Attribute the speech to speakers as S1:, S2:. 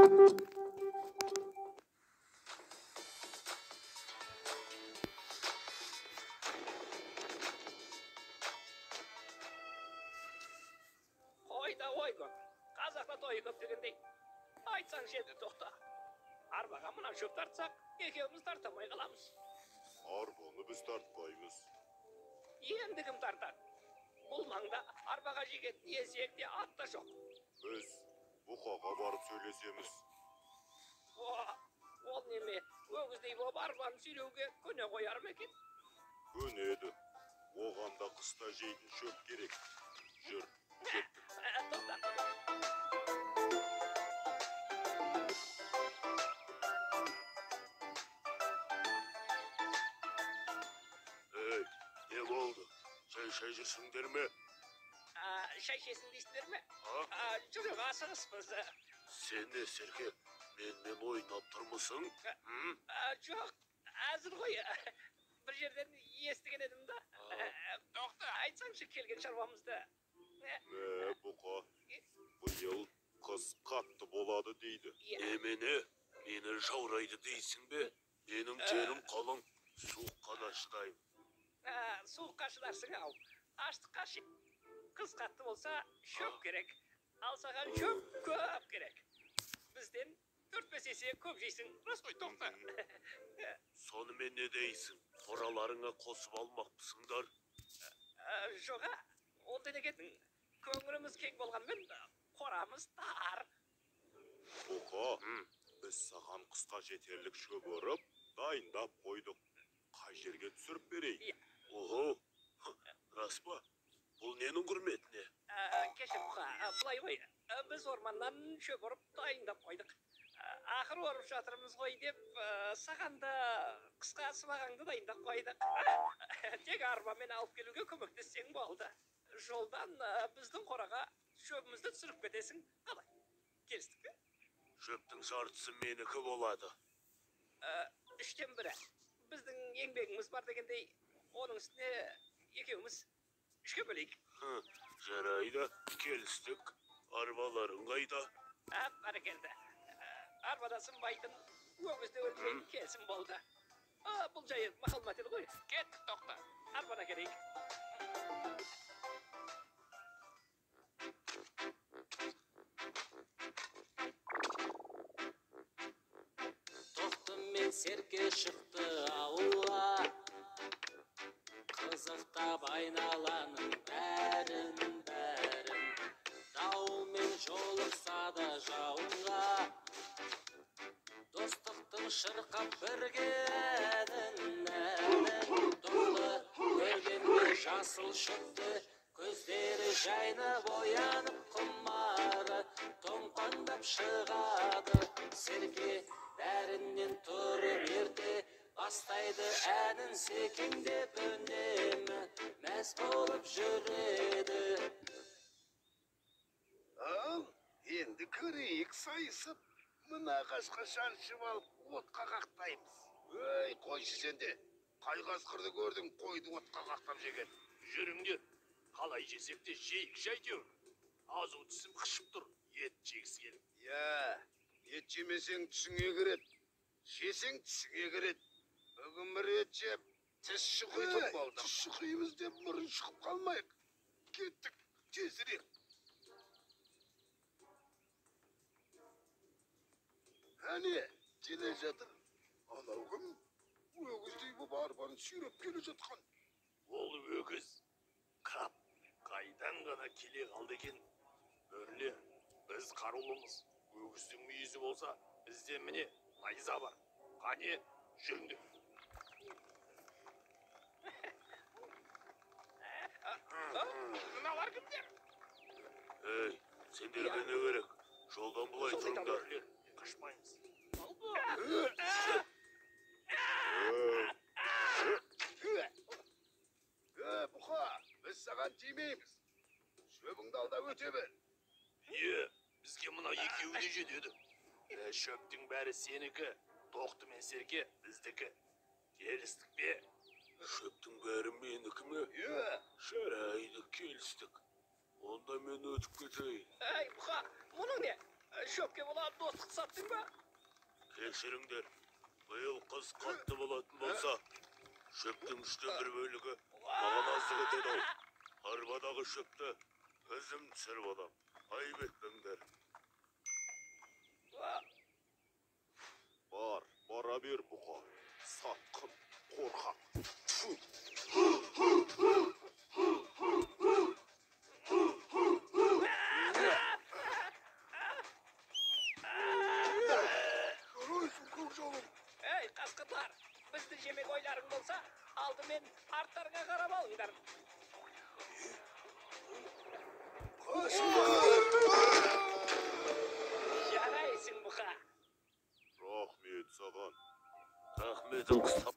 S1: Oyda oygo. Қазақта тойы көп дегендей. Айтсаң жерде тоқта. Арбаға мына шөп тартсақ, екеуміз тарта алмай қаламыз.
S2: Арбаны біз тартпаймыз.
S1: Енді кім тартады? Бұл маңда арбаға жегетін есек те ат та жоқ.
S2: Біз бұқаға барып сөйлесеміз.
S1: Ол неме, өгіздей боп арбаны сүйреуге көне қояр ма екен?
S2: Көнеді. Оған да қыста жейтін шөп керек. Жүр, кеттік.
S1: Тоқта.
S2: Ей, не болды? Шай жүрсіңдер ме?
S1: Шай ішесің дейсіңдер ме?
S2: А?
S1: Жүрек асығыспыз.
S2: Сен не, Серке? Менімен ойнап тұрмысың?
S1: Жоқ, әзір ғой. Бір жерден естіген едім да. Тоқта, айтсаңшы келген шаруамызды.
S2: Бұқа, бұйыл қыс қатты болады дейді.
S3: Немене? Мені жаурайды дейсің бе? Менің терім қалың, суыққа да шыдаймын.
S1: Суыққа шыдарсың ау. Аштыққа қыс қатты болса шөп керек. Ал саған шөп көп керек. Бізден 4-5 есе көп жейсің. Рас қой, тоқта.
S3: Сонымен не дейсің? Қораларыңа қосып алмақпысыңдар?
S1: Жоға, ол денегетін көңіліміз кең болғанмен қорамыз тар.
S2: Бұқа, біз саған қысқа жетерлік шөп ұрып, дайындап қойдық. Қай жерге түсіріп берейік?
S3: Ого, рас па? Бұл ненің құрметіне?
S1: Кешір бұқа, бұлай ғой. Біз орманнан шөп ұрып дайындап қойдық. Ақыр орып жатырмыз ғой деп, саған да қысқа сыбағаңды дайындап қойдық. Тек арбамен алып келуге көмектессең болды. Жолдан біздің қораға шөбімізді түсіріп кетесің. Қалай? Келістік пе?
S3: Шөптің жартысы менікі болады.
S1: 3-тен 1. Біздің еңбегіміз бар дегендей, оның үстіне екеуміз 3-ке бөлейік.
S3: Жарайды, келістік. Арбаларың қайда?
S1: Бәрекелді. Арбада сынбайтын, өгізде өлмейтін келсін болды. Бұл жайы мақал-мәтел ғой. Кеттік, тоқта. Арбада керейік.
S4: Тоқтым мен Серке шықты ауылға, қызықтап айналаның бәрін. Дауылмен жолықса да жауынға, достықтың шырқап бірге әнін. Тоқты көргенде жасыл шөпті, көздері жайнап оянып құмары томпаңдап шығады. Серке бәрінен тұрып ерте бастайды әнін, секеңдеп үнемі мәз болып жүреді.
S5: Ал, енді көрейік сайысып, мына ағашқа шаншып алып, отқа қақтаймыз. Өй, қойшы сенде. Қай қасқырды көрдің, қойды отқа қақтап жеген.
S3: Жүріңдер, қалай жесек те жейік әйтеуір. Азу тісім қышып тұр, ет жегісі келіп.
S5: Ет жемесең түсіңе кіреді, жесең тісіңе кіреді. Бүгін бір ет жеп, тіс шұқитып болдық. Тіс шұқимыз деп мұрын шұқып қалмайық. Кеттік, тезірек. Әне, келе жатыр. Анау кім? Өгіздей боп арбаны сүйреп келе жатқан.
S3: Ол өгіз. Қап, қайдан ғана келе қалды екен. Бөрле, біз қарулымыз. Өгіздің мүйізі болса, бізде міне найза бар. Қане, жүріңдер.
S1: Мыналар кімдер?
S3: Ей, сендерге не керек? Жолдан бұлай тұрыңдар. Қашпаймыз.
S5: Бұқа, біз саған тимейміз. Шөбіңді алда өте бер.
S3: Бізге мына екеуі де жетеді. Шөптің бәрі сенікі, Тоқты мен Серке біздікі. Келістік бе? Шөптің бәрі менікі ме?
S5: Жарайды,
S3: келістік. Онда мен өтіп кетейін.
S1: Бұқа, мұның не? Шөпке bolan dostluk sattın mı?
S3: Кешіріңдер, биыл қыс қатты болатын болса, шөптің үштен бір бөлігі маған аздық етеді ау. Арбадағы шөпті өзім түсіріп алам. Айып етпеңдер.
S2: Бара бер бұқа. Сатқын, қорқақ. Тьфу!
S5: Жарайсың, көкжалым.
S1: Ey kaskıtlar, bizde yemek oyların olsa aldı men artlarına karab algılar. Жарайсың бұқа.
S2: Рахмет саған.
S3: Рахметің қыстап